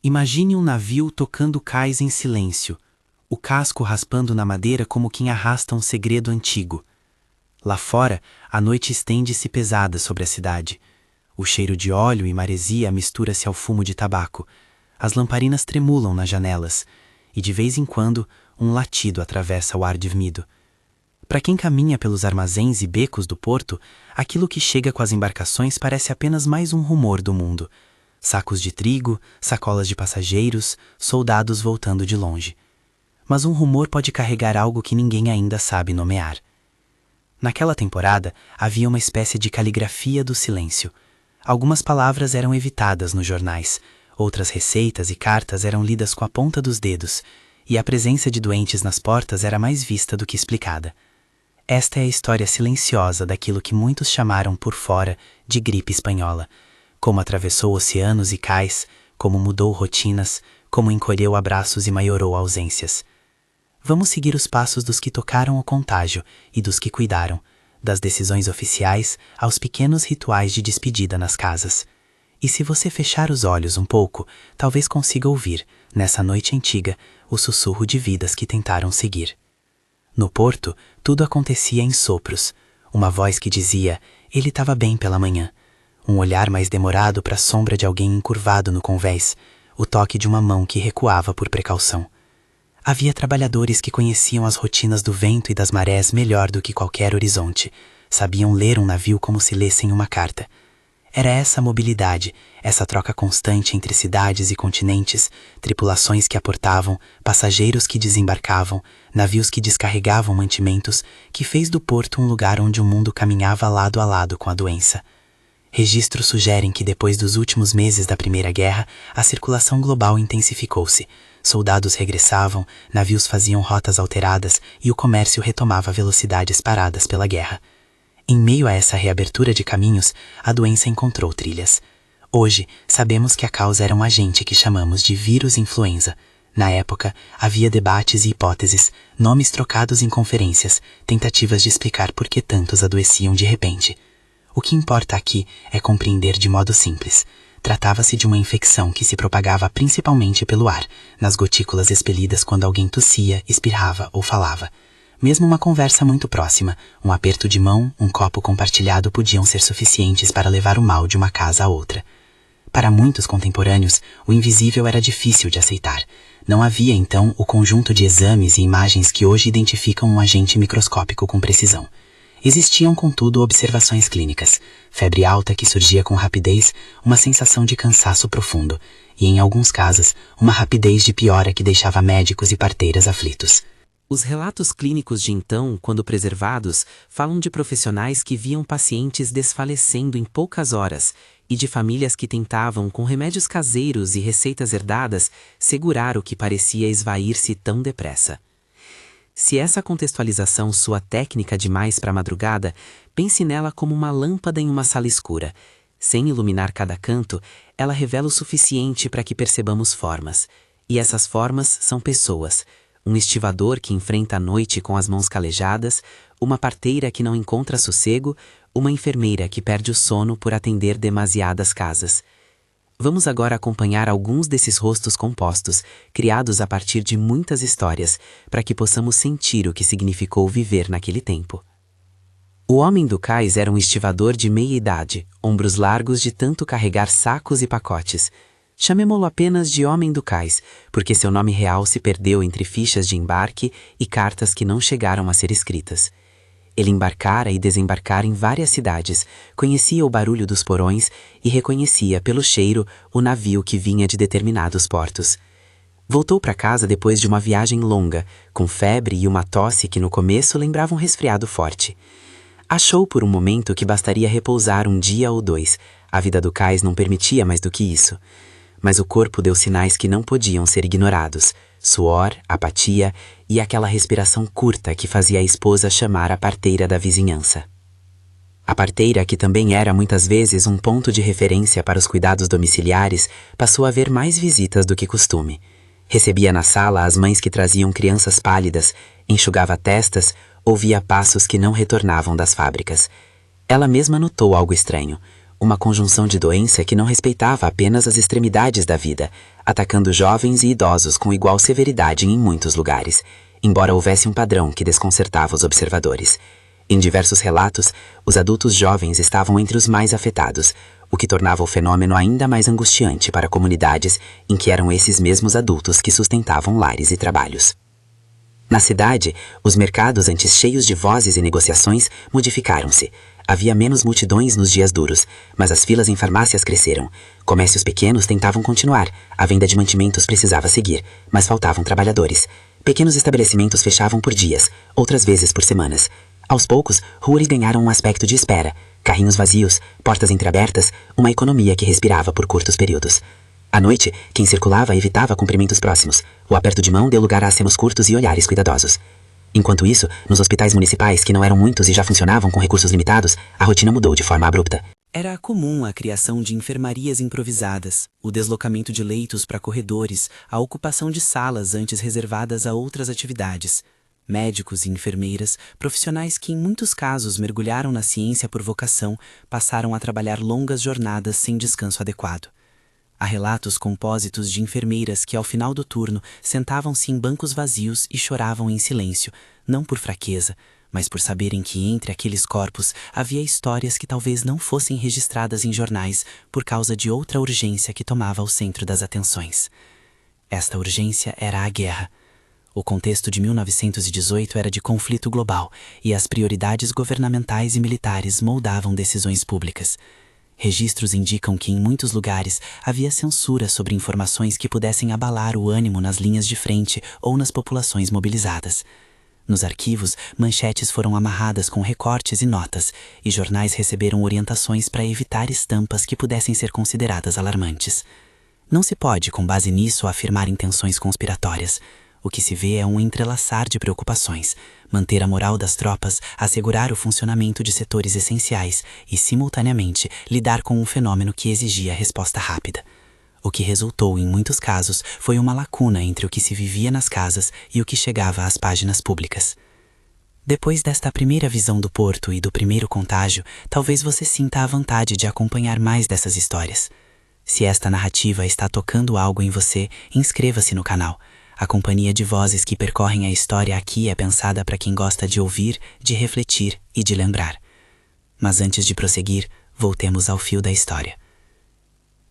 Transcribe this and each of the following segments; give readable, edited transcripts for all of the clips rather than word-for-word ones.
Imagine um navio tocando cais em silêncio, o casco raspando na madeira como quem arrasta um segredo antigo. Lá fora, a noite estende-se pesada sobre a cidade. O cheiro de óleo e maresia mistura-se ao fumo de tabaco. As lamparinas tremulam nas janelas, e de vez em quando, um latido atravessa o ar dormido. Para quem caminha pelos armazéns e becos do porto, aquilo que chega com as embarcações parece apenas mais um rumor do mundo. Sacos de trigo, sacolas de passageiros, soldados voltando de longe. Mas um rumor pode carregar algo que ninguém ainda sabe nomear. Naquela temporada, havia uma espécie de caligrafia do silêncio. Algumas palavras eram evitadas nos jornais, outras receitas e cartas eram lidas com a ponta dos dedos, e a presença de doentes nas portas era mais vista do que explicada. Esta é a história silenciosa daquilo que muitos chamaram por fora de gripe espanhola, como atravessou oceanos e cais, como mudou rotinas, como encolheu abraços e maiorou ausências. Vamos seguir os passos dos que tocaram o contágio e dos que cuidaram, das decisões oficiais aos pequenos rituais de despedida nas casas. E se você fechar os olhos um pouco, talvez consiga ouvir, nessa noite antiga, o sussurro de vidas que tentaram seguir. No porto, tudo acontecia em sopros. Uma voz que dizia, ele estava bem pela manhã. Um olhar mais demorado para a sombra de alguém encurvado no convés, o toque de uma mão que recuava por precaução. Havia trabalhadores que conheciam as rotinas do vento e das marés melhor do que qualquer horizonte. Sabiam ler um navio como se lessem uma carta. Era essa mobilidade, essa troca constante entre cidades e continentes, tripulações que aportavam, passageiros que desembarcavam, navios que descarregavam mantimentos, que fez do porto um lugar onde o mundo caminhava lado a lado com a doença. Registros sugerem que depois dos últimos meses da Primeira Guerra, a circulação global intensificou-se. Soldados regressavam, navios faziam rotas alteradas e o comércio retomava velocidades paradas pela guerra. Em meio a essa reabertura de caminhos, a doença encontrou trilhas. Hoje, sabemos que a causa era um agente que chamamos de vírus influenza. Na época, havia debates e hipóteses, nomes trocados em conferências, tentativas de explicar por que tantos adoeciam de repente. O que importa aqui é compreender de modo simples. Tratava-se de uma infecção que se propagava principalmente pelo ar, nas gotículas expelidas quando alguém tossia, espirrava ou falava. Mesmo uma conversa muito próxima, um aperto de mão, um copo compartilhado podiam ser suficientes para levar o mal de uma casa a outra. Para muitos contemporâneos, o invisível era difícil de aceitar. Não havia, então, o conjunto de exames e imagens que hoje identificam um agente microscópico com precisão. Existiam, contudo, observações clínicas, febre alta que surgia com rapidez, uma sensação de cansaço profundo, e, em alguns casos, uma rapidez de piora que deixava médicos e parteiras aflitos. Os relatos clínicos de então, quando preservados, falam de profissionais que viam pacientes desfalecendo em poucas horas e de famílias que tentavam, com remédios caseiros e receitas herdadas, segurar o que parecia esvair-se tão depressa. Se essa contextualização soa técnica demais para a madrugada, pense nela como uma lâmpada em uma sala escura. Sem iluminar cada canto, ela revela o suficiente para que percebamos formas. E essas formas são pessoas. Um estivador que enfrenta a noite com as mãos calejadas, uma parteira que não encontra sossego, uma enfermeira que perde o sono por atender demasiadas casas. Vamos agora acompanhar alguns desses rostos compostos, criados a partir de muitas histórias, para que possamos sentir o que significou viver naquele tempo. O homem do cais era um estivador de meia-idade, ombros largos de tanto carregar sacos e pacotes. Chamemo-lo apenas de homem do cais, porque seu nome real se perdeu entre fichas de embarque e cartas que não chegaram a ser escritas. Ele embarcara e desembarcara em várias cidades, conhecia o barulho dos porões e reconhecia pelo cheiro o navio que vinha de determinados portos. Voltou para casa depois de uma viagem longa, com febre e uma tosse que no começo lembrava um resfriado forte. Achou por um momento que bastaria repousar um dia ou dois. A vida do cais não permitia mais do que isso. Mas o corpo deu sinais que não podiam ser ignorados. Suor, apatia e aquela respiração curta que fazia a esposa chamar a parteira da vizinhança. A parteira, que também era muitas vezes um ponto de referência para os cuidados domiciliares, passou a ver mais visitas do que costume. Recebia na sala as mães que traziam crianças pálidas, enxugava testas, ouvia passos que não retornavam das fábricas. Ela mesma notou algo estranho. uma conjunção de doença que não respeitava apenas as extremidades da vida, atacando jovens e idosos com igual severidade em muitos lugares, embora houvesse um padrão que desconcertava os observadores. Em diversos relatos, os adultos jovens estavam entre os mais afetados, o que tornava o fenômeno ainda mais angustiante para comunidades em que eram esses mesmos adultos que sustentavam lares e trabalhos. Na cidade, os mercados, antes cheios de vozes e negociações, modificaram-se. Havia menos multidões nos dias duros, mas as filas em farmácias cresceram. Comércios pequenos tentavam continuar, a venda de mantimentos precisava seguir, mas faltavam trabalhadores. Pequenos estabelecimentos fechavam por dias, outras vezes por semanas. Aos poucos, ruas ganharam um aspecto de espera, carrinhos vazios, portas entreabertas, uma economia que respirava por curtos períodos. À noite, quem circulava evitava cumprimentos próximos. O aperto de mão deu lugar a acenos curtos e olhares cuidadosos. Enquanto isso, nos hospitais municipais, que não eram muitos e já funcionavam com recursos limitados, a rotina mudou de forma abrupta. Era comum a criação de enfermarias improvisadas, o deslocamento de leitos para corredores, a ocupação de salas antes reservadas a outras atividades. Médicos e enfermeiras, profissionais que em muitos casos mergulharam na ciência por vocação, passaram a trabalhar longas jornadas sem descanso adequado. Há relatos compósitos de enfermeiras que, ao final do turno, sentavam-se em bancos vazios e choravam em silêncio, não por fraqueza, mas por saberem que entre aqueles corpos havia histórias que talvez não fossem registradas em jornais por causa de outra urgência que tomava o centro das atenções. Esta urgência era a guerra. O contexto de 1918 era de conflito global e as prioridades governamentais e militares moldavam decisões públicas. Registros indicam que em muitos lugares havia censura sobre informações que pudessem abalar o ânimo nas linhas de frente ou nas populações mobilizadas. Nos arquivos, manchetes foram amarradas com recortes e notas, e jornais receberam orientações para evitar estampas que pudessem ser consideradas alarmantes. Não se pode, com base nisso, afirmar intenções conspiratórias. O que se vê é um entrelaçar de preocupações, manter a moral das tropas, assegurar o funcionamento de setores essenciais e, simultaneamente, lidar com um fenômeno que exigia resposta rápida. O que resultou, em muitos casos, foi uma lacuna entre o que se vivia nas casas e o que chegava às páginas públicas. Depois desta primeira visão do Porto e do primeiro contágio, talvez você sinta a vontade de acompanhar mais dessas histórias. Se esta narrativa está tocando algo em você, inscreva-se no canal. A companhia de vozes que percorrem a história aqui é pensada para quem gosta de ouvir, de refletir e de lembrar. Mas antes de prosseguir, voltemos ao fio da história.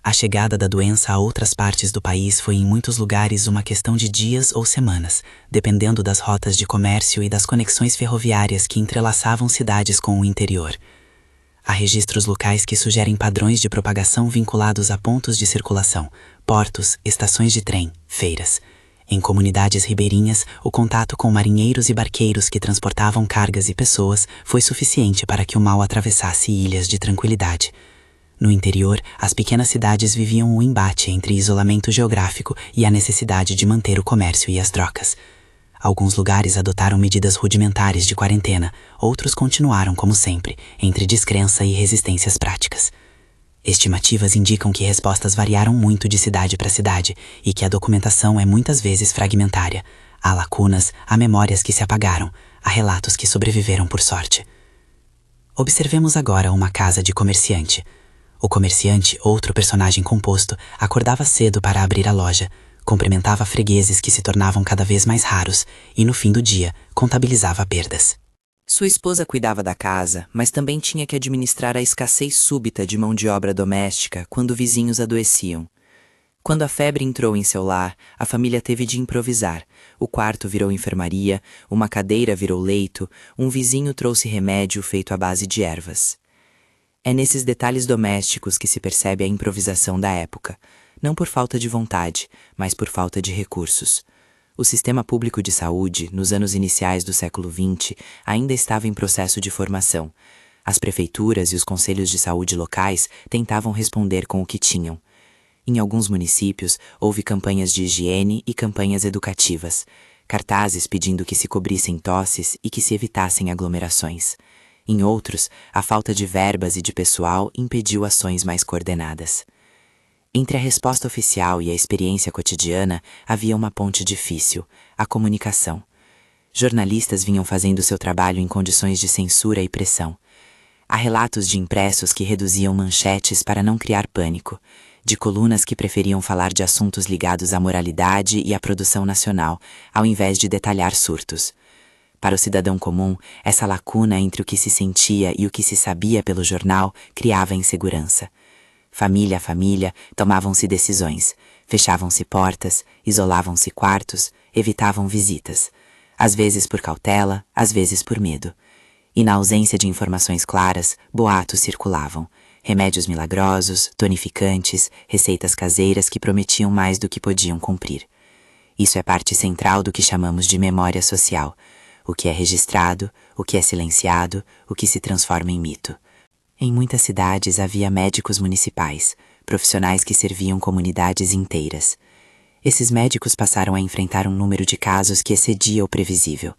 A chegada da doença a outras partes do país foi em muitos lugares uma questão de dias ou semanas, dependendo das rotas de comércio e das conexões ferroviárias que entrelaçavam cidades com o interior. Há registros locais que sugerem padrões de propagação vinculados a pontos de circulação, portos, estações de trem, feiras. Em comunidades ribeirinhas, o contato com marinheiros e barqueiros que transportavam cargas e pessoas foi suficiente para que o mal atravessasse ilhas de tranquilidade. No interior, as pequenas cidades viviam o embate entre isolamento geográfico e a necessidade de manter o comércio e as trocas. Alguns lugares adotaram medidas rudimentares de quarentena, outros continuaram como sempre, entre descrença e resistências práticas. Estimativas indicam que respostas variaram muito de cidade para cidade e que a documentação é muitas vezes fragmentária. Há lacunas, há memórias que se apagaram, há relatos que sobreviveram por sorte. Observemos agora uma casa de comerciante. O comerciante, outro personagem composto, acordava cedo para abrir a loja, cumprimentava fregueses que se tornavam cada vez mais raros e, no fim do dia, contabilizava perdas. Sua esposa cuidava da casa, mas também tinha que administrar a escassez súbita de mão de obra doméstica quando vizinhos adoeciam. Quando a febre entrou em seu lar, a família teve de improvisar. O quarto virou enfermaria, uma cadeira virou leito, um vizinho trouxe remédio feito à base de ervas. É nesses detalhes domésticos que se percebe a improvisação da época, não por falta de vontade, mas por falta de recursos. O sistema público de saúde, nos anos iniciais do século XX, ainda estava em processo de formação. As prefeituras e os conselhos de saúde locais tentavam responder com o que tinham. Em alguns municípios, houve campanhas de higiene e campanhas educativas, cartazes pedindo que se cobrissem tosses e que se evitassem aglomerações. Em outros, a falta de verbas e de pessoal impediu ações mais coordenadas. Entre a resposta oficial e a experiência cotidiana havia uma ponte difícil, a comunicação. Jornalistas vinham fazendo seu trabalho em condições de censura e pressão. Há relatos de impressos que reduziam manchetes para não criar pânico, de colunas que preferiam falar de assuntos ligados à moralidade e à produção nacional, ao invés de detalhar surtos. Para o cidadão comum, essa lacuna entre o que se sentia e o que se sabia pelo jornal criava insegurança. Família a família, tomavam-se decisões, fechavam-se portas, isolavam-se quartos, evitavam visitas, às vezes por cautela, às vezes por medo. E na ausência de informações claras, boatos circulavam, remédios milagrosos, tonificantes, receitas caseiras que prometiam mais do que podiam cumprir. Isso é parte central do que chamamos de memória social, o que é registrado, o que é silenciado, o que se transforma em mito. Em muitas cidades havia médicos municipais, profissionais que serviam comunidades inteiras. Esses médicos passaram a enfrentar um número de casos que excedia o previsível.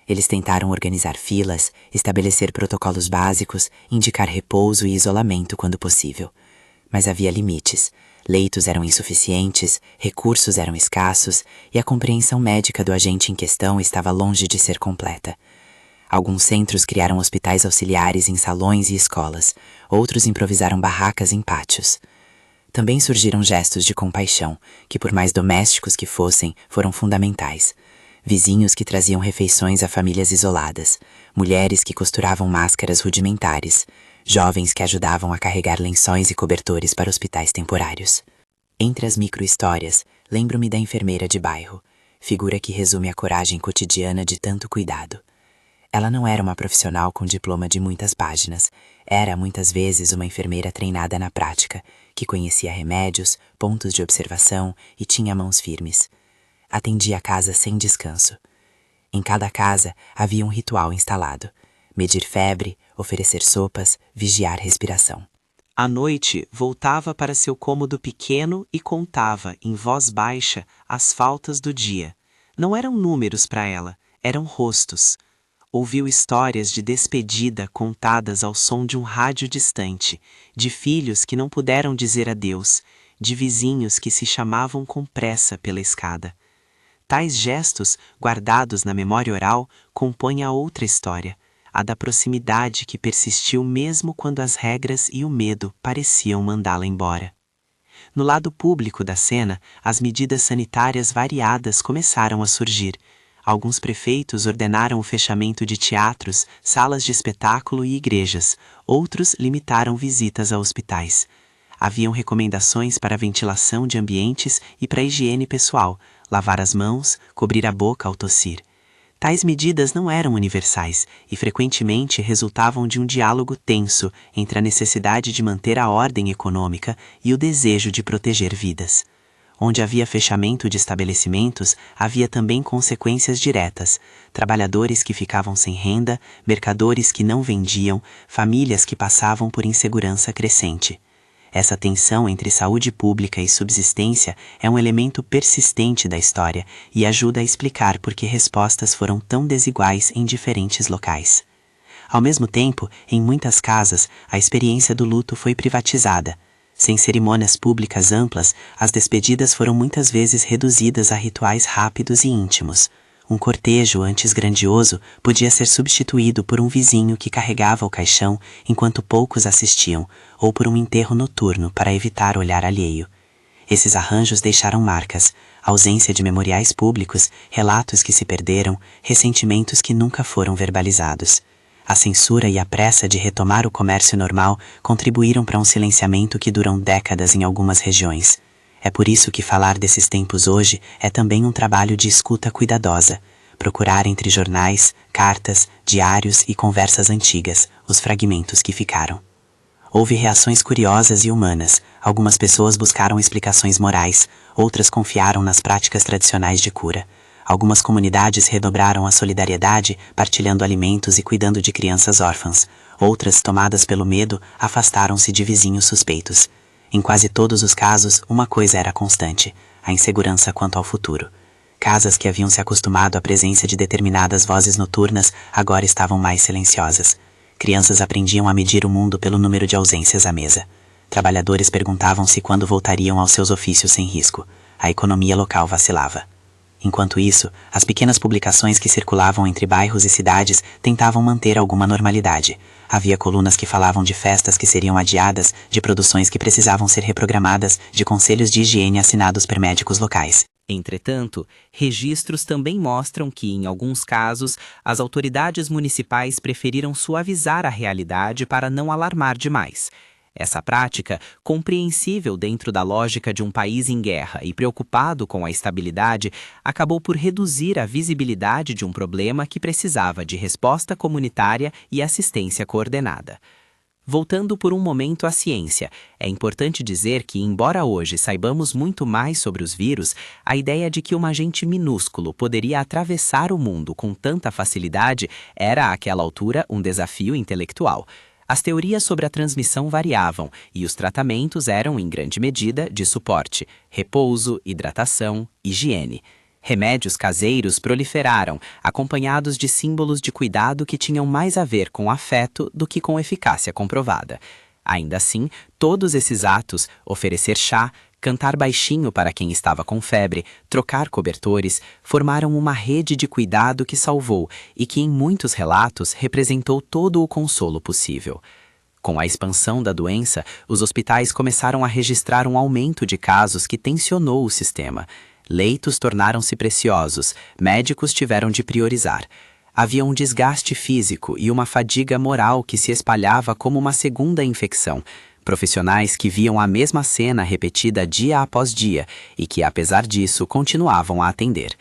Eles tentaram organizar filas, estabelecer protocolos básicos, indicar repouso e isolamento quando possível. Mas havia limites. Leitos eram insuficientes, recursos eram escassos e a compreensão médica do agente em questão estava longe de ser completa. Alguns centros criaram hospitais auxiliares em salões e escolas, outros improvisaram barracas em pátios. Também surgiram gestos de compaixão, que por mais domésticos que fossem, foram fundamentais. Vizinhos que traziam refeições a famílias isoladas, mulheres que costuravam máscaras rudimentares, jovens que ajudavam a carregar lençóis e cobertores para hospitais temporários. Entre as micro-histórias, lembro-me da enfermeira de bairro, figura que resume a coragem cotidiana de tanto cuidado. Ela não era uma profissional com diploma de muitas páginas, era muitas vezes uma enfermeira treinada na prática, que conhecia remédios, pontos de observação e tinha mãos firmes. Atendia a casa sem descanso. Em cada casa havia um ritual instalado: medir febre, oferecer sopas, vigiar respiração. À noite, voltava para seu cômodo pequeno e contava, em voz baixa, as faltas do dia. Não eram números para ela, eram rostos. Ouviu histórias de despedida contadas ao som de um rádio distante, de filhos que não puderam dizer adeus, de vizinhos que se chamavam com pressa pela escada. Tais gestos, guardados na memória oral, compõem a outra história, a da proximidade que persistiu mesmo quando as regras e o medo pareciam mandá-la embora. No lado público da cena, as medidas sanitárias variadas começaram a surgir. Alguns prefeitos ordenaram o fechamento de teatros, salas de espetáculo e igrejas, outros limitaram visitas a hospitais. Haviam recomendações para a ventilação de ambientes e para a higiene pessoal, lavar as mãos, cobrir a boca ao tossir. Tais medidas não eram universais e frequentemente resultavam de um diálogo tenso entre a necessidade de manter a ordem econômica e o desejo de proteger vidas. Onde havia fechamento de estabelecimentos, havia também consequências diretas: trabalhadores que ficavam sem renda, mercadores que não vendiam, famílias que passavam por insegurança crescente. Essa tensão entre saúde pública e subsistência é um elemento persistente da história e ajuda a explicar por que respostas foram tão desiguais em diferentes locais. Ao mesmo tempo, em muitas casas, a experiência do luto foi privatizada. Sem cerimônias públicas amplas, as despedidas foram muitas vezes reduzidas a rituais rápidos e íntimos. Um cortejo antes grandioso podia ser substituído por um vizinho que carregava o caixão enquanto poucos assistiam, ou por um enterro noturno para evitar olhar alheio. Esses arranjos deixaram marcas, ausência de memoriais públicos, relatos que se perderam, ressentimentos que nunca foram verbalizados. A censura e a pressa de retomar o comércio normal contribuíram para um silenciamento que durou décadas em algumas regiões. É por isso que falar desses tempos hoje é também um trabalho de escuta cuidadosa. Procurar entre jornais, cartas, diários e conversas antigas os fragmentos que ficaram. Houve reações curiosas e humanas. Algumas pessoas buscaram explicações morais, outras confiaram nas práticas tradicionais de cura. Algumas comunidades redobraram a solidariedade, partilhando alimentos e cuidando de crianças órfãs. Outras, tomadas pelo medo, afastaram-se de vizinhos suspeitos. Em quase todos os casos, uma coisa era constante: a insegurança quanto ao futuro. Casas que haviam se acostumado à presença de determinadas vozes noturnas agora estavam mais silenciosas. Crianças aprendiam a medir o mundo pelo número de ausências à mesa. Trabalhadores perguntavam-se quando voltariam aos seus ofícios sem risco. A economia local vacilava. Enquanto isso, as pequenas publicações que circulavam entre bairros e cidades tentavam manter alguma normalidade. Havia colunas que falavam de festas que seriam adiadas, de produções que precisavam ser reprogramadas, de conselhos de higiene assinados por médicos locais. Entretanto, registros também mostram que, em alguns casos, as autoridades municipais preferiram suavizar a realidade para não alarmar demais. Essa prática, compreensível dentro da lógica de um país em guerra e preocupado com a estabilidade, acabou por reduzir a visibilidade de um problema que precisava de resposta comunitária e assistência coordenada. Voltando por um momento à ciência, é importante dizer que, embora hoje saibamos muito mais sobre os vírus, a ideia de que um agente minúsculo poderia atravessar o mundo com tanta facilidade era, àquela altura, um desafio intelectual. As teorias sobre a transmissão variavam e os tratamentos eram, em grande medida, de suporte, repouso, hidratação, higiene. Remédios caseiros proliferaram, acompanhados de símbolos de cuidado que tinham mais a ver com afeto do que com eficácia comprovada. Ainda assim, todos esses atos, oferecer chá, cantar baixinho para quem estava com febre, trocar cobertores, formaram uma rede de cuidado que salvou e que, em muitos relatos, representou todo o consolo possível. Com a expansão da doença, os hospitais começaram a registrar um aumento de casos que tensionou o sistema. Leitos tornaram-se preciosos, médicos tiveram de priorizar. Havia um desgaste físico e uma fadiga moral que se espalhava como uma segunda infecção. Profissionais que viam a mesma cena repetida dia após dia e que, apesar disso, continuavam a atender.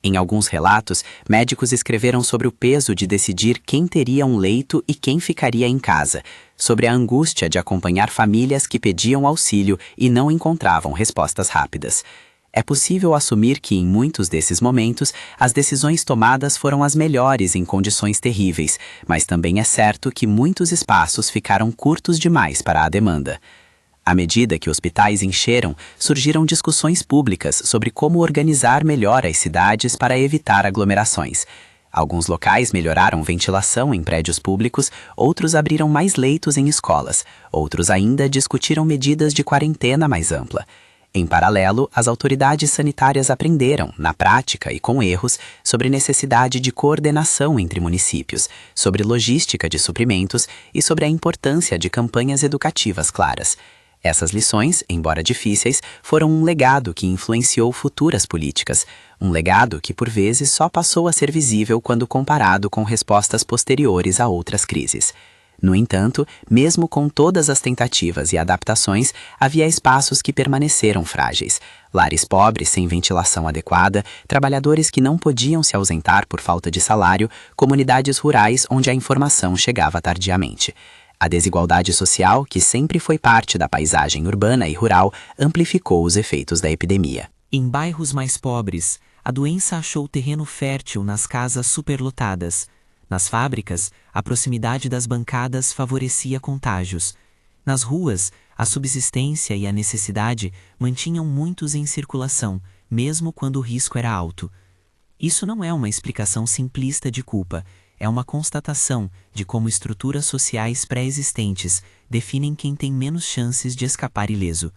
Em alguns relatos, médicos escreveram sobre o peso de decidir quem teria um leito e quem ficaria em casa, sobre a angústia de acompanhar famílias que pediam auxílio e não encontravam respostas rápidas. É possível assumir que, em muitos desses momentos, as decisões tomadas foram as melhores em condições terríveis, mas também é certo que muitos espaços ficaram curtos demais para a demanda. À medida que hospitais encheram, surgiram discussões públicas sobre como organizar melhor as cidades para evitar aglomerações. Alguns locais melhoraram ventilação em prédios públicos, outros abriram mais leitos em escolas, outros ainda discutiram medidas de quarentena mais ampla. Em paralelo, as autoridades sanitárias aprenderam, na prática e com erros, sobre necessidade de coordenação entre municípios, sobre logística de suprimentos e sobre a importância de campanhas educativas claras. Essas lições, embora difíceis, foram um legado que influenciou futuras políticas, um legado que por vezes só passou a ser visível quando comparado com respostas posteriores a outras crises. No entanto, mesmo com todas as tentativas e adaptações, havia espaços que permaneceram frágeis. Lares pobres sem ventilação adequada, trabalhadores que não podiam se ausentar por falta de salário, comunidades rurais onde a informação chegava tardiamente. A desigualdade social, que sempre foi parte da paisagem urbana e rural, amplificou os efeitos da epidemia. Em bairros mais pobres, a doença achou terreno fértil nas casas superlotadas. Nas fábricas, a proximidade das bancadas favorecia contágios. Nas ruas, a subsistência e a necessidade mantinham muitos em circulação, mesmo quando o risco era alto. Isso não é uma explicação simplista de culpa, é uma constatação de como estruturas sociais pré-existentes definem quem tem menos chances de escapar ileso.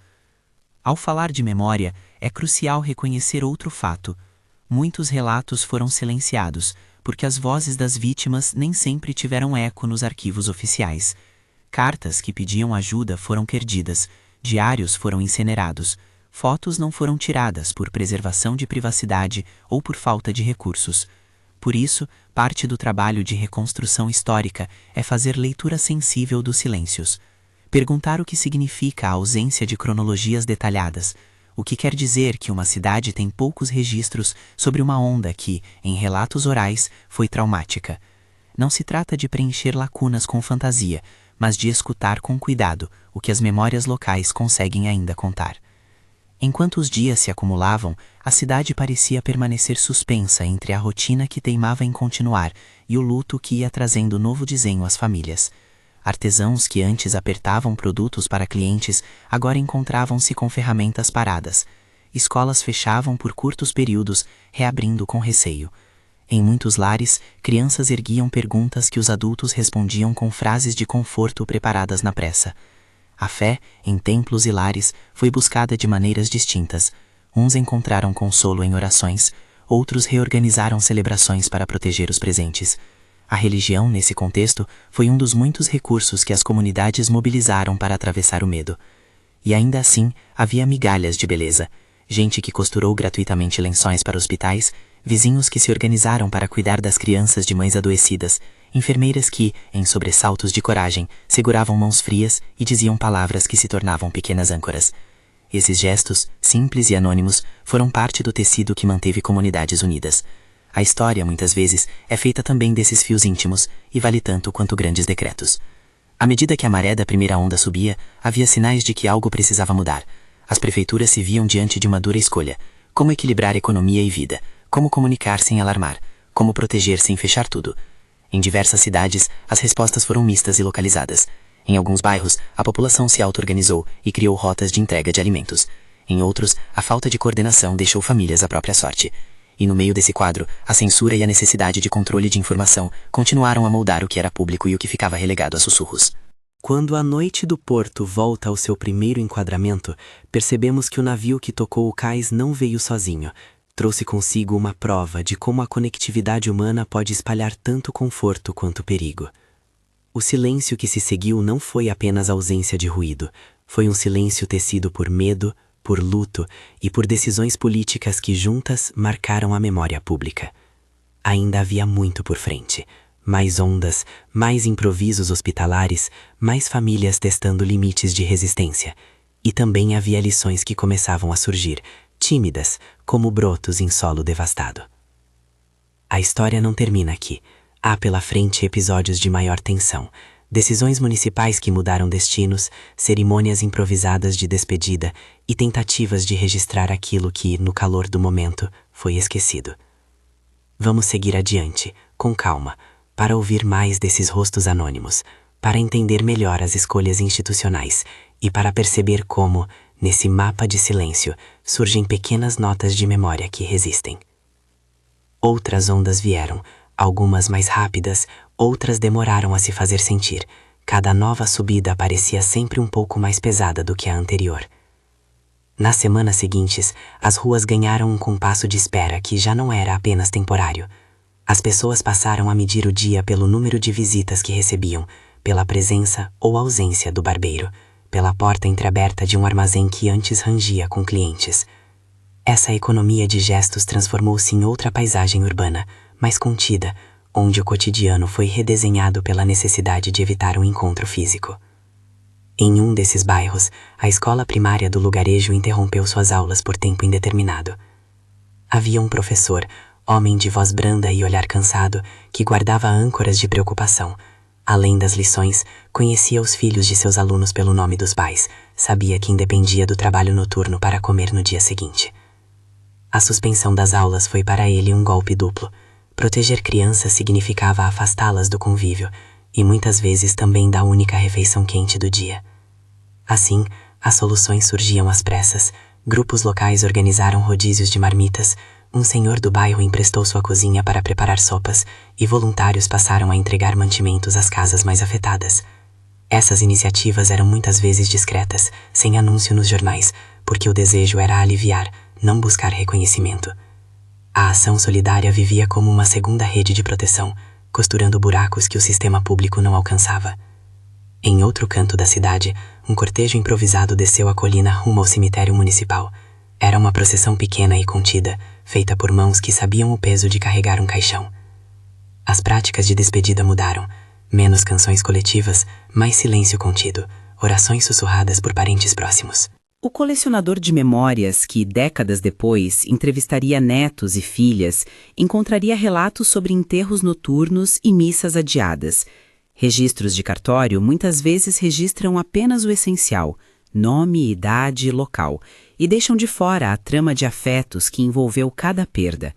Ao falar de memória, é crucial reconhecer outro fato. Muitos relatos foram silenciados, porque as vozes das vítimas nem sempre tiveram eco nos arquivos oficiais. Cartas que pediam ajuda foram perdidas, diários foram incinerados, fotos não foram tiradas por preservação de privacidade ou por falta de recursos. Por isso, parte do trabalho de reconstrução histórica é fazer leitura sensível dos silêncios. Perguntar o que significa a ausência de cronologias detalhadas, o que quer dizer que uma cidade tem poucos registros sobre uma onda que, em relatos orais, foi traumática. Não se trata de preencher lacunas com fantasia, mas de escutar com cuidado o que as memórias locais conseguem ainda contar. Enquanto os dias se acumulavam, a cidade parecia permanecer suspensa entre a rotina que teimava em continuar e o luto que ia trazendo novo desenho às famílias. Artesãos que antes apertavam produtos para clientes agora encontravam-se com ferramentas paradas. Escolas fechavam por curtos períodos, reabrindo com receio. Em muitos lares, crianças erguiam perguntas que os adultos respondiam com frases de conforto preparadas na pressa. A fé, em templos e lares, foi buscada de maneiras distintas. Uns encontraram consolo em orações, outros reorganizaram celebrações para proteger os presentes. A religião, nesse contexto, foi um dos muitos recursos que as comunidades mobilizaram para atravessar o medo. E ainda assim, havia migalhas de beleza. Gente que costurou gratuitamente lençóis para hospitais, vizinhos que se organizaram para cuidar das crianças de mães adoecidas, enfermeiras que, em sobressaltos de coragem, seguravam mãos frias e diziam palavras que se tornavam pequenas âncoras. Esses gestos, simples e anônimos, foram parte do tecido que manteve comunidades unidas. A história, muitas vezes, é feita também desses fios íntimos e vale tanto quanto grandes decretos. À medida que a maré da primeira onda subia, havia sinais de que algo precisava mudar. As prefeituras se viam diante de uma dura escolha: como equilibrar economia e vida, como comunicar sem alarmar, como proteger sem fechar tudo. Em diversas cidades, as respostas foram mistas e localizadas. Em alguns bairros, a população se auto-organizou e criou rotas de entrega de alimentos. Em outros, a falta de coordenação deixou famílias à própria sorte. E no meio desse quadro, a censura e a necessidade de controle de informação continuaram a moldar o que era público e o que ficava relegado a sussurros. Quando a noite do porto volta ao seu primeiro enquadramento, percebemos que o navio que tocou o cais não veio sozinho. Trouxe consigo uma prova de como a conectividade humana pode espalhar tanto conforto quanto perigo. O silêncio que se seguiu não foi apenas ausência de ruído, foi um silêncio tecido por medo, por luto e por decisões políticas que juntas marcaram a memória pública. Ainda havia muito por frente. Mais ondas, mais improvisos hospitalares, mais famílias testando limites de resistência. E também havia lições que começavam a surgir, tímidas, como brotos em solo devastado. A história não termina aqui. Há pela frente episódios de maior tensão, decisões municipais que mudaram destinos, cerimônias improvisadas de despedida e tentativas de registrar aquilo que, no calor do momento, foi esquecido. Vamos seguir adiante, com calma, para ouvir mais desses rostos anônimos, para entender melhor as escolhas institucionais e para perceber como, nesse mapa de silêncio, surgem pequenas notas de memória que resistem. Outras ondas vieram, algumas mais rápidas, outras demoraram a se fazer sentir. Cada nova subida parecia sempre um pouco mais pesada do que a anterior. Nas semanas seguintes, as ruas ganharam um compasso de espera que já não era apenas temporário. As pessoas passaram a medir o dia pelo número de visitas que recebiam, pela presença ou ausência do barbeiro, pela porta entreaberta de um armazém que antes rangia com clientes. Essa economia de gestos transformou-se em outra paisagem urbana, mais contida, onde o cotidiano foi redesenhado pela necessidade de evitar um encontro físico. Em um desses bairros, a escola primária do lugarejo interrompeu suas aulas por tempo indeterminado. Havia um professor, homem de voz branda e olhar cansado, que guardava âncoras de preocupação. Além das lições, conhecia os filhos de seus alunos pelo nome dos pais, sabia quem dependia do trabalho noturno para comer no dia seguinte. A suspensão das aulas foi para ele um golpe duplo. Proteger crianças significava afastá-las do convívio, e muitas vezes também da única refeição quente do dia. Assim, as soluções surgiam às pressas, grupos locais organizaram rodízios de marmitas, um senhor do bairro emprestou sua cozinha para preparar sopas e voluntários passaram a entregar mantimentos às casas mais afetadas. Essas iniciativas eram muitas vezes discretas, sem anúncio nos jornais, porque o desejo era aliviar, não buscar reconhecimento. A ação solidária vivia como uma segunda rede de proteção, costurando buracos que o sistema público não alcançava. Em outro canto da cidade, um cortejo improvisado desceu a colina rumo ao cemitério municipal. Era uma procissão pequena e contida, feita por mãos que sabiam o peso de carregar um caixão. As práticas de despedida mudaram. Menos canções coletivas, mais silêncio contido, orações sussurradas por parentes próximos. O colecionador de memórias que, décadas depois, entrevistaria netos e filhas, encontraria relatos sobre enterros noturnos e missas adiadas. Registros de cartório muitas vezes registram apenas o essencial, nome, idade e local, e deixam de fora a trama de afetos que envolveu cada perda.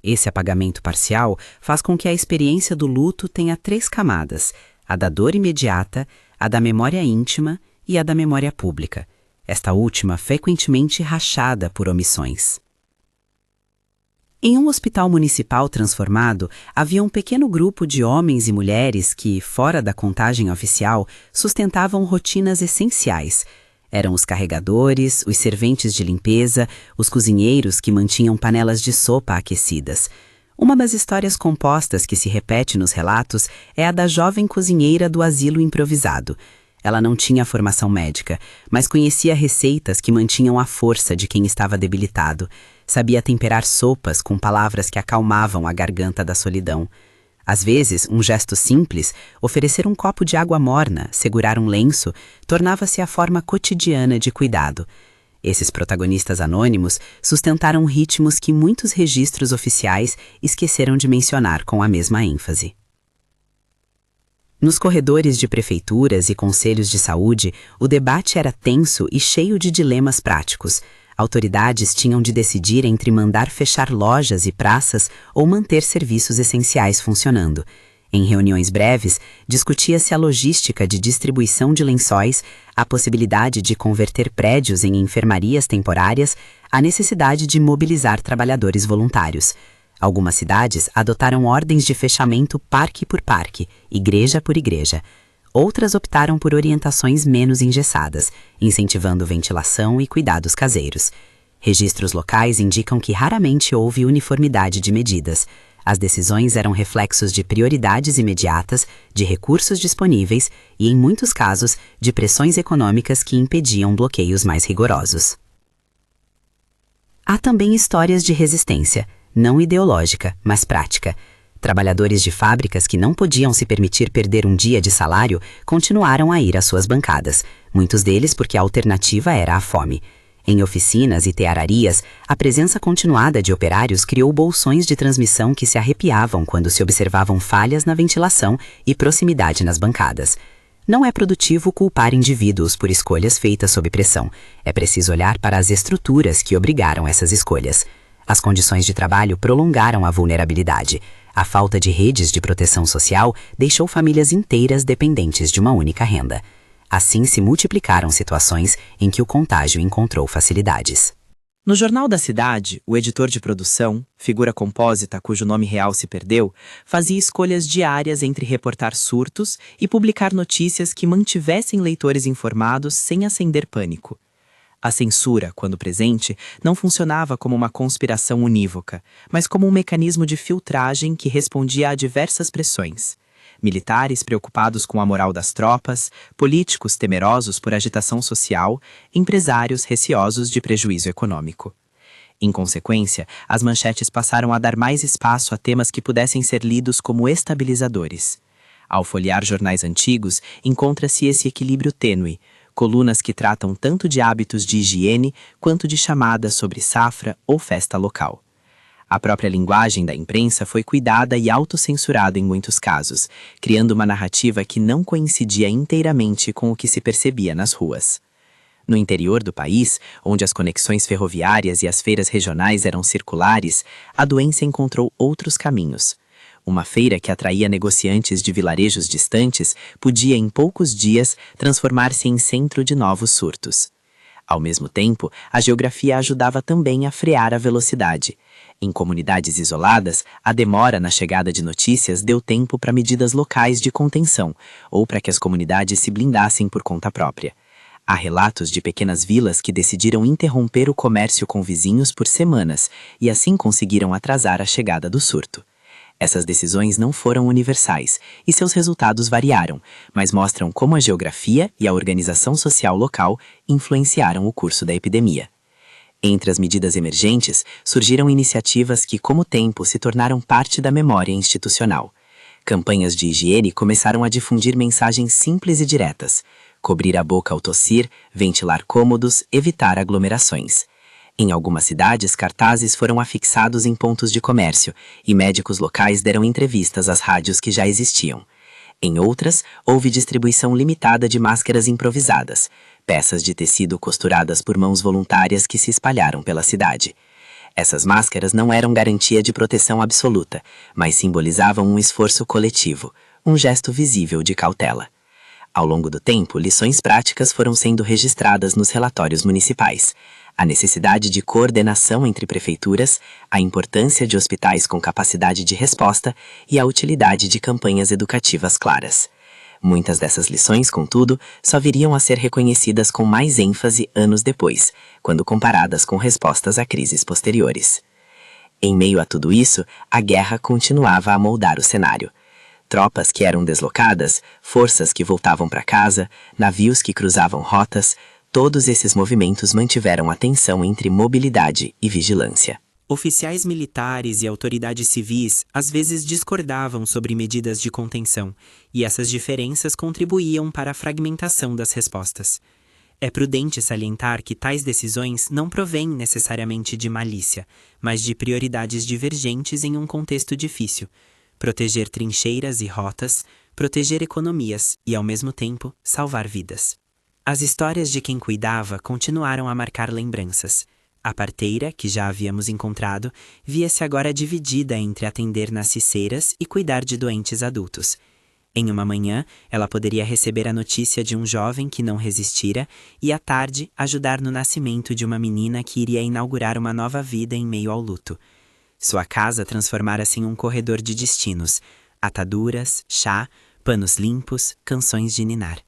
Esse apagamento parcial faz com que a experiência do luto tenha 3 camadas: a da dor imediata, a da memória íntima e a da memória pública. Esta última frequentemente rachada por omissões. Em um hospital municipal transformado, havia um pequeno grupo de homens e mulheres que, fora da contagem oficial, sustentavam rotinas essenciais. Eram os carregadores, os serventes de limpeza, os cozinheiros que mantinham panelas de sopa aquecidas. Uma das histórias compostas que se repete nos relatos é a da jovem cozinheira do asilo improvisado. Ela não tinha formação médica, mas conhecia receitas que mantinham a força de quem estava debilitado. Sabia temperar sopas com palavras que acalmavam a garganta da solidão. Às vezes, um gesto simples, oferecer um copo de água morna, segurar um lenço, tornava-se a forma cotidiana de cuidado. Esses protagonistas anônimos sustentaram ritmos que muitos registros oficiais esqueceram de mencionar com a mesma ênfase. Nos corredores de prefeituras e conselhos de saúde, o debate era tenso e cheio de dilemas práticos. Autoridades tinham de decidir entre mandar fechar lojas e praças ou manter serviços essenciais funcionando. Em reuniões breves, discutia-se a logística de distribuição de lençóis, a possibilidade de converter prédios em enfermarias temporárias, a necessidade de mobilizar trabalhadores voluntários. Algumas cidades adotaram ordens de fechamento parque por parque, igreja por igreja. Outras optaram por orientações menos engessadas, incentivando ventilação e cuidados caseiros. Registros locais indicam que raramente houve uniformidade de medidas. As decisões eram reflexos de prioridades imediatas, de recursos disponíveis e, em muitos casos, de pressões econômicas que impediam bloqueios mais rigorosos. Há também histórias de resistência, não ideológica, mas prática. Trabalhadores de fábricas que não podiam se permitir perder um dia de salário continuaram a ir às suas bancadas, muitos deles porque a alternativa era a fome. Em oficinas e teararias, a presença continuada de operários criou bolsões de transmissão que se arrepiavam quando se observavam falhas na ventilação e proximidade nas bancadas. Não é produtivo culpar indivíduos por escolhas feitas sob pressão. É preciso olhar para as estruturas que obrigaram essas escolhas. As condições de trabalho prolongaram a vulnerabilidade. A falta de redes de proteção social deixou famílias inteiras dependentes de uma única renda. Assim se multiplicaram situações em que o contágio encontrou facilidades. No Jornal da Cidade, o editor de produção, figura compósita cujo nome real se perdeu, fazia escolhas diárias entre reportar surtos e publicar notícias que mantivessem leitores informados sem acender pânico. A censura, quando presente, não funcionava como uma conspiração unívoca, mas como um mecanismo de filtragem que respondia a diversas pressões. Militares preocupados com a moral das tropas, políticos temerosos por agitação social, empresários receosos de prejuízo econômico. Em consequência, as manchetes passaram a dar mais espaço a temas que pudessem ser lidos como estabilizadores. Ao folhear jornais antigos, encontra-se esse equilíbrio tênue, colunas que tratam tanto de hábitos de higiene quanto de chamadas sobre safra ou festa local. A própria linguagem da imprensa foi cuidada e autocensurada em muitos casos, criando uma narrativa que não coincidia inteiramente com o que se percebia nas ruas. No interior do país, onde as conexões ferroviárias e as feiras regionais eram circulares, a doença encontrou outros caminhos. Uma feira que atraía negociantes de vilarejos distantes podia, em poucos dias, transformar-se em centro de novos surtos. Ao mesmo tempo, a geografia ajudava também a frear a velocidade. Em comunidades isoladas, a demora na chegada de notícias deu tempo para medidas locais de contenção, ou para que as comunidades se blindassem por conta própria. Há relatos de pequenas vilas que decidiram interromper o comércio com vizinhos por semanas e assim conseguiram atrasar a chegada do surto. Essas decisões não foram universais e seus resultados variaram, mas mostram como a geografia e a organização social local influenciaram o curso da epidemia. Entre as medidas emergentes, surgiram iniciativas que, com o tempo, se tornaram parte da memória institucional. Campanhas de higiene começaram a difundir mensagens simples e diretas: cobrir a boca ao tossir, ventilar cômodos, evitar aglomerações. Em algumas cidades, cartazes foram afixados em pontos de comércio e médicos locais deram entrevistas às rádios que já existiam. Em outras, houve distribuição limitada de máscaras improvisadas, peças de tecido costuradas por mãos voluntárias que se espalharam pela cidade. Essas máscaras não eram garantia de proteção absoluta, mas simbolizavam um esforço coletivo, um gesto visível de cautela. Ao longo do tempo, lições práticas foram sendo registradas nos relatórios municipais. A necessidade de coordenação entre prefeituras, a importância de hospitais com capacidade de resposta e a utilidade de campanhas educativas claras. Muitas dessas lições, contudo, só viriam a ser reconhecidas com mais ênfase anos depois, quando comparadas com respostas a crises posteriores. Em meio a tudo isso, a guerra continuava a moldar o cenário. Tropas que eram deslocadas, forças que voltavam para casa, navios que cruzavam rotas, todos esses movimentos mantiveram a tensão entre mobilidade e vigilância. Oficiais militares e autoridades civis às vezes discordavam sobre medidas de contenção, e essas diferenças contribuíam para a fragmentação das respostas. É prudente salientar que tais decisões não provêm necessariamente de malícia, mas de prioridades divergentes em um contexto difícil. Proteger trincheiras e rotas, proteger economias e, ao mesmo tempo, salvar vidas. As histórias de quem cuidava continuaram a marcar lembranças. A parteira, que já havíamos encontrado, via-se agora dividida entre atender nasciceiras e cuidar de doentes adultos. Em uma manhã, ela poderia receber a notícia de um jovem que não resistira e, à tarde, ajudar no nascimento de uma menina que iria inaugurar uma nova vida em meio ao luto. Sua casa transformara-se em um corredor de destinos, ataduras, chá, panos limpos, canções de ninar.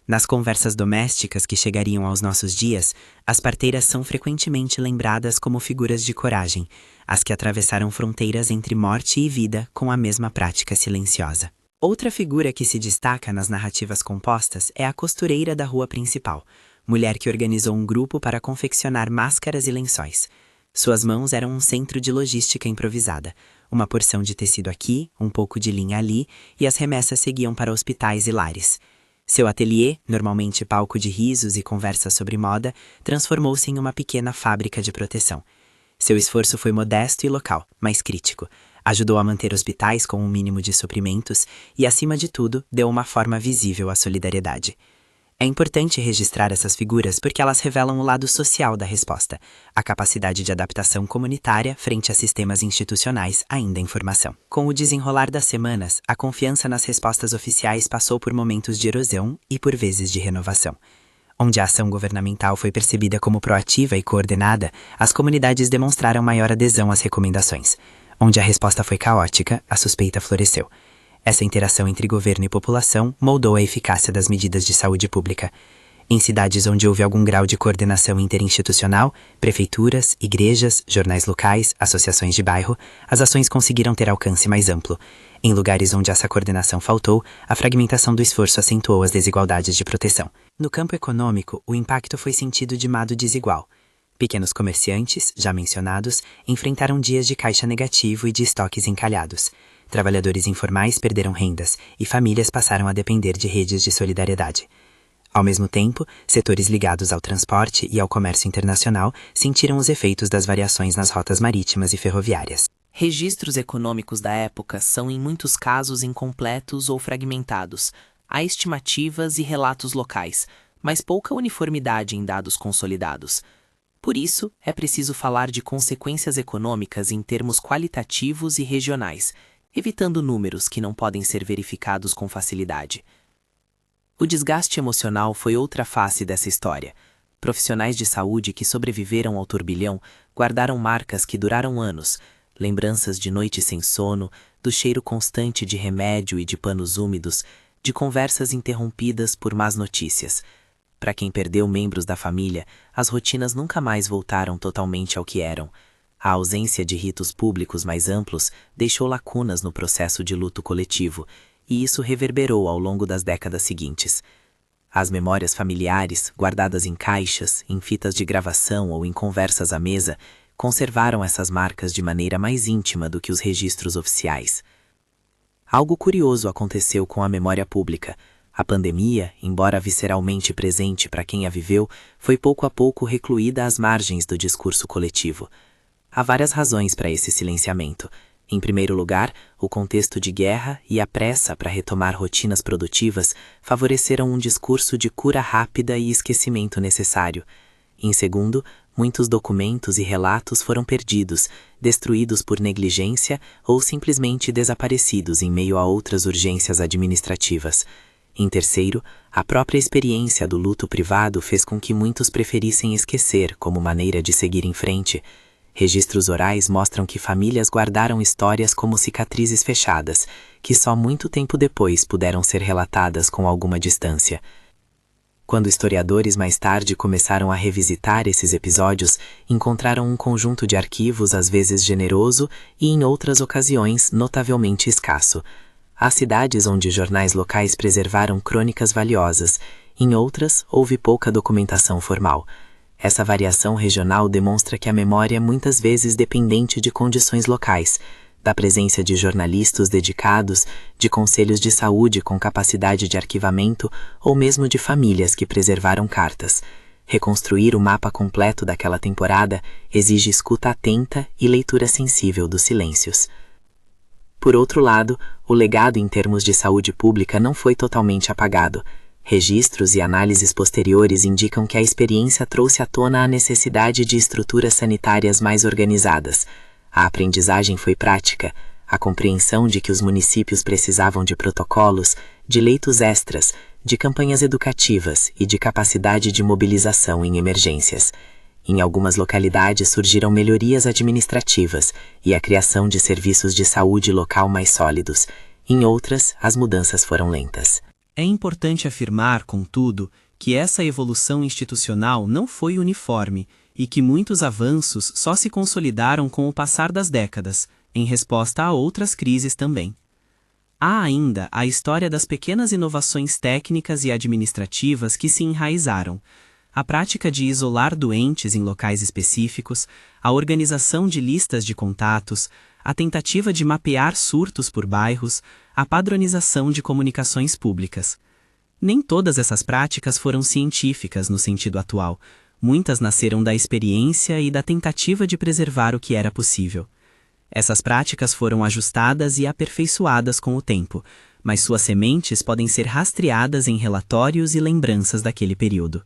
Nas conversas domésticas que chegariam aos nossos dias, as parteiras são frequentemente lembradas como figuras de coragem, as que atravessaram fronteiras entre morte e vida com a mesma prática silenciosa. Outra figura que se destaca nas narrativas compostas é a costureira da rua principal, mulher que organizou um grupo para confeccionar máscaras e lençóis. Suas mãos eram um centro de logística improvisada, uma porção de tecido aqui, um pouco de linha ali, e as remessas seguiam para hospitais e lares. Seu ateliê, normalmente palco de risos e conversas sobre moda, transformou-se em uma pequena fábrica de proteção. Seu esforço foi modesto e local, mas crítico. Ajudou a manter hospitais com um mínimo de suprimentos e, acima de tudo, deu uma forma visível à solidariedade. É importante registrar essas figuras porque elas revelam o lado social da resposta, a capacidade de adaptação comunitária frente a sistemas institucionais ainda em formação. Com o desenrolar das semanas, a confiança nas respostas oficiais passou por momentos de erosão e por vezes de renovação. Onde a ação governamental foi percebida como proativa e coordenada, as comunidades demonstraram maior adesão às recomendações. Onde a resposta foi caótica, a suspeita floresceu. Essa interação entre governo e população moldou a eficácia das medidas de saúde pública. Em cidades onde houve algum grau de coordenação interinstitucional, prefeituras, igrejas, jornais locais, associações de bairro, as ações conseguiram ter alcance mais amplo. Em lugares onde essa coordenação faltou, a fragmentação do esforço acentuou as desigualdades de proteção. No campo econômico, o impacto foi sentido de modo desigual. Pequenos comerciantes, já mencionados, enfrentaram dias de caixa negativo e de estoques encalhados. Trabalhadores informais perderam rendas e famílias passaram a depender de redes de solidariedade. Ao mesmo tempo, setores ligados ao transporte e ao comércio internacional sentiram os efeitos das variações nas rotas marítimas e ferroviárias. Registros econômicos da época são em muitos casos incompletos ou fragmentados. Há estimativas e relatos locais, mas pouca uniformidade em dados consolidados. Por isso, é preciso falar de consequências econômicas em termos qualitativos e regionais, evitando números que não podem ser verificados com facilidade. O desgaste emocional foi outra face dessa história. Profissionais de saúde que sobreviveram ao turbilhão guardaram marcas que duraram anos, lembranças de noites sem sono, do cheiro constante de remédio e de panos úmidos, de conversas interrompidas por más notícias. Para quem perdeu membros da família, as rotinas nunca mais voltaram totalmente ao que eram. A ausência de ritos públicos mais amplos deixou lacunas no processo de luto coletivo, e isso reverberou ao longo das décadas seguintes. As memórias familiares, guardadas em caixas, em fitas de gravação ou em conversas à mesa, conservaram essas marcas de maneira mais íntima do que os registros oficiais. Algo curioso aconteceu com a memória pública. A pandemia, embora visceralmente presente para quem a viveu, foi pouco a pouco recluída às margens do discurso coletivo. Há várias razões para esse silenciamento. Em primeiro lugar, o contexto de guerra e a pressa para retomar rotinas produtivas favoreceram um discurso de cura rápida e esquecimento necessário. Em segundo, muitos documentos e relatos foram perdidos, destruídos por negligência ou simplesmente desaparecidos em meio a outras urgências administrativas. Em terceiro, a própria experiência do luto privado fez com que muitos preferissem esquecer como maneira de seguir em frente. Registros orais mostram que famílias guardaram histórias como cicatrizes fechadas, que só muito tempo depois puderam ser relatadas com alguma distância. Quando historiadores mais tarde começaram a revisitar esses episódios, encontraram um conjunto de arquivos às vezes generoso e em outras ocasiões notavelmente escasso. Há cidades onde jornais locais preservaram crônicas valiosas, em outras houve pouca documentação formal. Essa variação regional demonstra que a memória é muitas vezes dependente de condições locais, da presença de jornalistas dedicados, de conselhos de saúde com capacidade de arquivamento ou mesmo de famílias que preservaram cartas. Reconstruir o mapa completo daquela temporada exige escuta atenta e leitura sensível dos silêncios. Por outro lado, o legado em termos de saúde pública não foi totalmente apagado. Registros e análises posteriores indicam que a experiência trouxe à tona a necessidade de estruturas sanitárias mais organizadas. A aprendizagem foi prática, a compreensão de que os municípios precisavam de protocolos, de leitos extras, de campanhas educativas e de capacidade de mobilização em emergências. Em algumas localidades surgiram melhorias administrativas e a criação de serviços de saúde local mais sólidos. Em outras, as mudanças foram lentas. É importante afirmar, contudo, que essa evolução institucional não foi uniforme e que muitos avanços só se consolidaram com o passar das décadas, em resposta a outras crises também. Há ainda a história das pequenas inovações técnicas e administrativas que se enraizaram, a prática de isolar doentes em locais específicos, a organização de listas de contatos, a tentativa de mapear surtos por bairros, a padronização de comunicações públicas. Nem todas essas práticas foram científicas no sentido atual. Muitas nasceram da experiência e da tentativa de preservar o que era possível. Essas práticas foram ajustadas e aperfeiçoadas com o tempo, mas suas sementes podem ser rastreadas em relatórios e lembranças daquele período.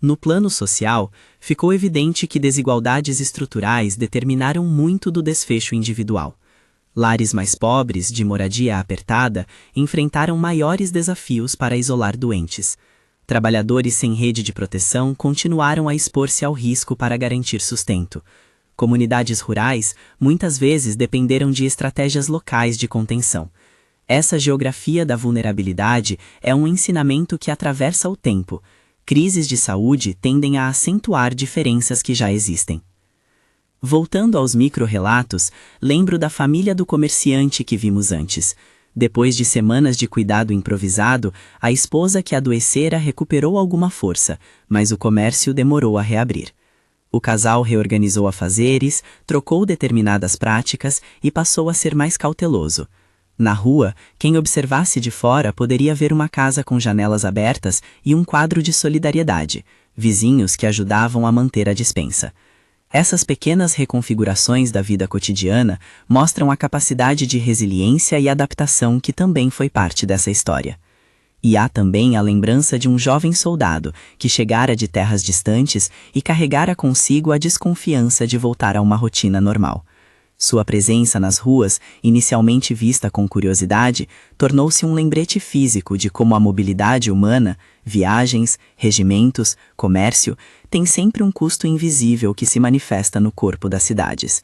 No plano social, ficou evidente que desigualdades estruturais determinaram muito do desfecho individual. Lares mais pobres, de moradia apertada, enfrentaram maiores desafios para isolar doentes. Trabalhadores sem rede de proteção continuaram a expor-se ao risco para garantir sustento. Comunidades rurais muitas vezes dependeram de estratégias locais de contenção. Essa geografia da vulnerabilidade é um ensinamento que atravessa o tempo. Crises de saúde tendem a acentuar diferenças que já existem. Voltando aos micro-relatos, lembro da família do comerciante que vimos antes. Depois de semanas de cuidado improvisado, a esposa que adoecera recuperou alguma força, mas o comércio demorou a reabrir. O casal reorganizou afazeres, trocou determinadas práticas e passou a ser mais cauteloso. Na rua, quem observasse de fora poderia ver uma casa com janelas abertas e um quadro de solidariedade, vizinhos que ajudavam a manter a despensa. Essas pequenas reconfigurações da vida cotidiana mostram a capacidade de resiliência e adaptação que também foi parte dessa história. E há também a lembrança de um jovem soldado que chegara de terras distantes e carregara consigo a desconfiança de voltar a uma rotina normal. Sua presença nas ruas, inicialmente vista com curiosidade, tornou-se um lembrete físico de como a mobilidade humana, viagens, regimentos, comércio, tem sempre um custo invisível que se manifesta no corpo das cidades.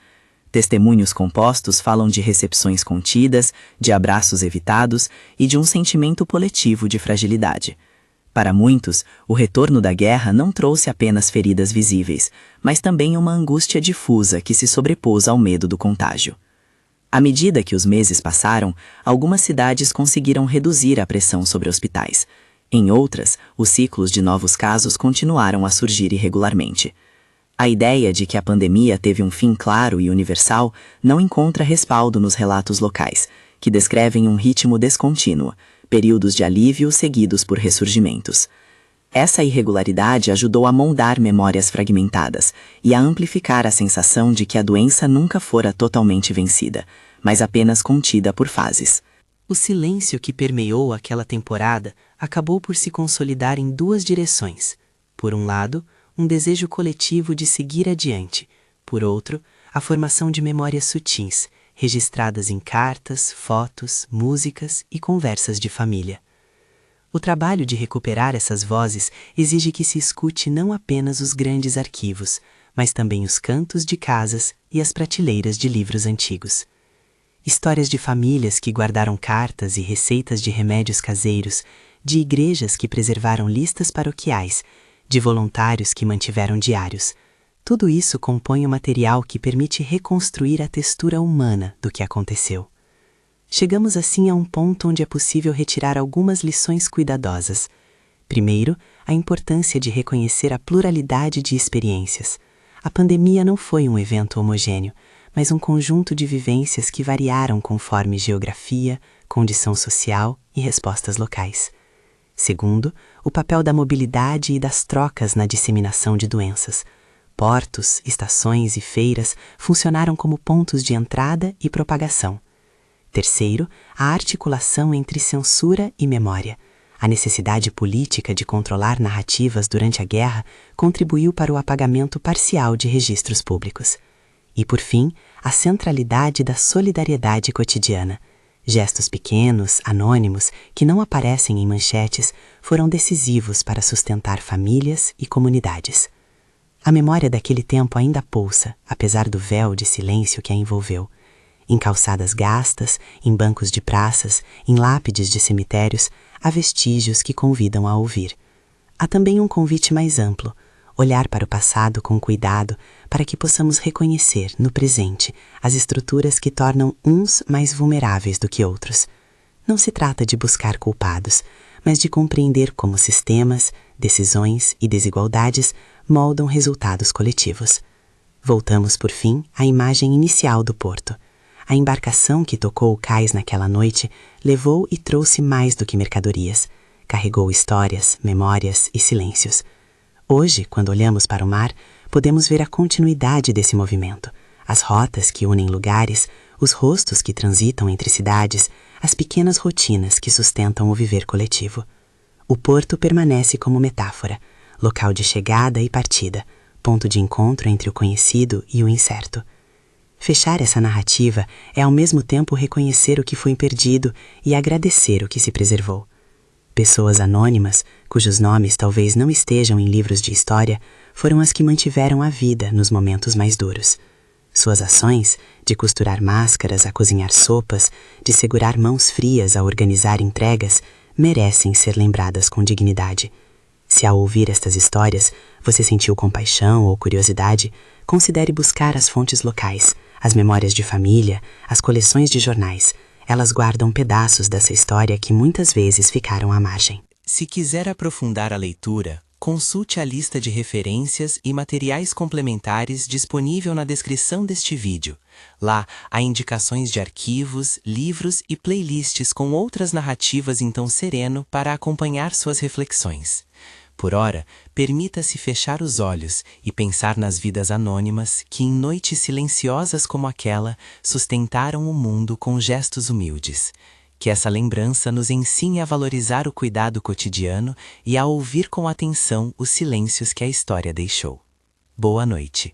Testemunhos compostos falam de recepções contidas, de abraços evitados e de um sentimento coletivo de fragilidade. Para muitos, o retorno da guerra não trouxe apenas feridas visíveis, mas também uma angústia difusa que se sobrepôs ao medo do contágio. À medida que os meses passaram, algumas cidades conseguiram reduzir a pressão sobre hospitais. Em outras, os ciclos de novos casos continuaram a surgir irregularmente. A ideia de que a pandemia teve um fim claro e universal não encontra respaldo nos relatos locais, que descrevem um ritmo descontínuo, períodos de alívio seguidos por ressurgimentos. Essa irregularidade ajudou a moldar memórias fragmentadas e a amplificar a sensação de que a doença nunca fora totalmente vencida, mas apenas contida por fases. O silêncio que permeou aquela temporada acabou por se consolidar em duas direções. Por um lado, um desejo coletivo de seguir adiante. Por outro, a formação de memórias sutis, registradas em cartas, fotos, músicas e conversas de família. O trabalho de recuperar essas vozes exige que se escute não apenas os grandes arquivos, mas também os cantos de casas e as prateleiras de livros antigos. Histórias de famílias que guardaram cartas e receitas de remédios caseiros, de igrejas que preservaram listas paroquiais, de voluntários que mantiveram diários. Tudo isso compõe o material que permite reconstruir a textura humana do que aconteceu. Chegamos assim a um ponto onde é possível retirar algumas lições cuidadosas. Primeiro, a importância de reconhecer a pluralidade de experiências. A pandemia não foi um evento homogêneo, mas um conjunto de vivências que variaram conforme geografia, condição social e respostas locais. Segundo, o papel da mobilidade e das trocas na disseminação de doenças. Portos, estações e feiras funcionaram como pontos de entrada e propagação. Terceiro, a articulação entre censura e memória. A necessidade política de controlar narrativas durante a guerra contribuiu para o apagamento parcial de registros públicos. E, por fim, a centralidade da solidariedade cotidiana. Gestos pequenos, anônimos, que não aparecem em manchetes, foram decisivos para sustentar famílias e comunidades. A memória daquele tempo ainda pulsa, apesar do véu de silêncio que a envolveu. Em calçadas gastas, em bancos de praças, em lápides de cemitérios, há vestígios que convidam a ouvir. Há também um convite mais amplo, olhar para o passado com cuidado para que possamos reconhecer, no presente, as estruturas que tornam uns mais vulneráveis do que outros. Não se trata de buscar culpados, mas de compreender como sistemas, decisões e desigualdades moldam resultados coletivos. Voltamos, por fim, à imagem inicial do porto. A embarcação que tocou o cais naquela noite levou e trouxe mais do que mercadorias. Carregou histórias, memórias e silêncios. Hoje, quando olhamos para o mar, podemos ver a continuidade desse movimento, as rotas que unem lugares, os rostos que transitam entre cidades, as pequenas rotinas que sustentam o viver coletivo. O porto permanece como metáfora, local de chegada e partida, ponto de encontro entre o conhecido e o incerto. Fechar essa narrativa é ao mesmo tempo reconhecer o que foi perdido e agradecer o que se preservou. Pessoas anônimas, cujos nomes talvez não estejam em livros de história, foram as que mantiveram a vida nos momentos mais duros. Suas ações, de costurar máscaras a cozinhar sopas, de segurar mãos frias a organizar entregas, merecem ser lembradas com dignidade. Se ao ouvir estas histórias você sentiu compaixão ou curiosidade, considere buscar as fontes locais, as memórias de família, as coleções de jornais. Elas guardam pedaços dessa história que muitas vezes ficaram à margem. Se quiser aprofundar a leitura, consulte a lista de referências e materiais complementares disponível na descrição deste vídeo. Lá há indicações de arquivos, livros e playlists com outras narrativas em tom sereno para acompanhar suas reflexões. Por ora, permita-se fechar os olhos e pensar nas vidas anônimas que, em noites silenciosas como aquela, sustentaram o mundo com gestos humildes. Que essa lembrança nos ensine a valorizar o cuidado cotidiano e a ouvir com atenção os silêncios que a história deixou. Boa noite.